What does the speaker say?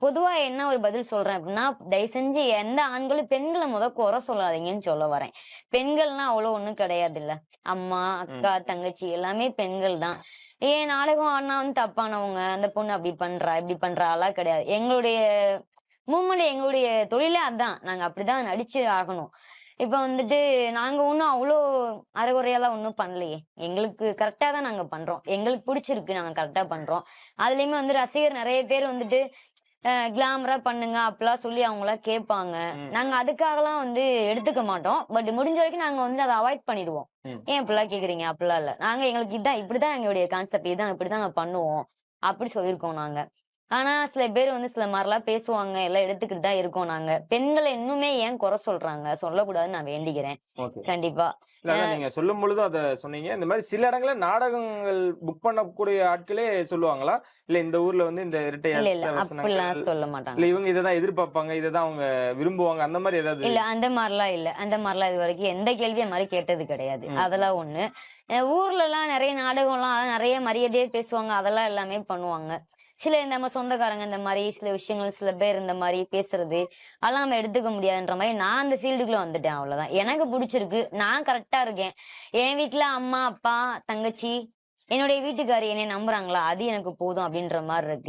பொதுவா என்ன ஒரு பதில் சொல்றேன் அப்படின்னா, தயவு செஞ்சு எந்த ஆண்களும் பெண்கள குறை சொல்லாதீங்கன்னு சொல்ல வரேன். பெண்கள்னா அவ்வளோ ஒண்ணும் கிடையாதுல்ல. அம்மா, ம். அக்கா, தங்கச்சி எல்லாமே பெண்கள் தான். ஏன் நாடகம் ஆடுனா தப்பானவங்க, அந்த பொண்ணு அப்படி பண்றா, இப்படி பண்றாலாம் கிடையாது. எங்களுடைய எங்களுடைய தொழிலே அதான். நாங்க அப்படிதான் நடிச்சு ஆகணும். இப்ப நாங்க ஒண்ணும் அவ்ளோ அரைகுறையாலாம் ஒண்ணும் பண்ணலையே. எங்களுக்கு கரெக்ட்டா தான் நாங்க பண்றோம். எங்களுக்கு புடிச்சிருக்கு. நாங்க கரெக்ட்டா பண்றோம். அதுலயுமே ரசிகர் நெறைய பேர் கிளாமரா பண்ணுங்க அப்படிலாம் சொல்லி அவங்கலாம் கேட்பாங்க. ம். நாங்க அதுக்காகலாம் எடுத்துக்க மாட்டோம். பட் முடிஞ்ச வரைக்கும் நாங்க அத அவாய்ட் பண்ணிடுவோம். ம். ஏன் இப்படிலாம் கேட்குறீங்க? அப்படிலாம் இல்ல. நாங்க எங்களுக்கு இதான் இப்படிதான் எங்களுடைய கான்செப்ட். இதான் இப்படிதான் நாங்க பண்ணுவோம். அப்படி சொல்லியிருக்கோம் நாங்க. ஆனா சில பேர் சில மாரிலாம் பேசுவாங்க. எல்லாம் எடுத்துக்கிட்டு தான் இருக்கோம் நாங்க. பெண்கள இன்னுமே ஏன் குறை சொல்றாங்க? சொல்லக்கூடாதுன்னு நான் வேண்டிக்கிறேன். ஓகே. கண்டிப்பா. இல்ல அ அதான் நீங்க சொல்லும்பொழுதும் அத சொன்னீங்க. இந்த மாரி சில இடங்கள்ல நாடகங்கள் புக் பண்ணக்கூடிய ஆட்களே சொல்லுவாங்களா? இல்ல இந்த ஊர்ல வந்து இந்த இரட்டை இல்ல, இல்ல. அர்த்த வசனங்கள், அப்படிலாம் சொல்ல மாட்டாங்க. இல்ல இவங்க இத தான் எதிர்பார்ப்பாங்க. இத தான் அவங்க விரும்புவாங்க. அந்த மாரி ஏதாவது இல்ல அந்த மாரிலாம் இல்ல. அந்த மாரிலாம் இதுவரைக்கும் எந்த கேள்வியும் அந்த மாரி கேட்டது கிடையாது. ம். அதெல்லாம் ஒண்ணு. ஊர்லலாம் நெறைய நாடகம்லாம் நெறைய மரியாதையா பேசுவாங்க. அதெல்லாம் எல்லாமே பண்ணுவாங்க. சில நம்ம சொந்தக்காரங்க இந்த மாரி சில விஷயங்கள் சில பேர் இந்த மாரி பேசுறது, அதெல்லாம் நம்ம எடுத்துக்க முடியாதுன்ற மாரி நான் அந்த ஃபீல்டுக்குள்ள வந்துட்டேன் அவ்வளோதான். எனக்கு புடிச்சிருக்கு. நான் கரெக்ட்டா இருக்கேன். என் வீட்ல அம்மா, அப்பா, தங்கச்சி, என்னுடைய வீட்டுக்காரு என்னைய நம்புறாங்களா? அது எனக்கு போதும் அப்டின்ற மாரி இருக்கு.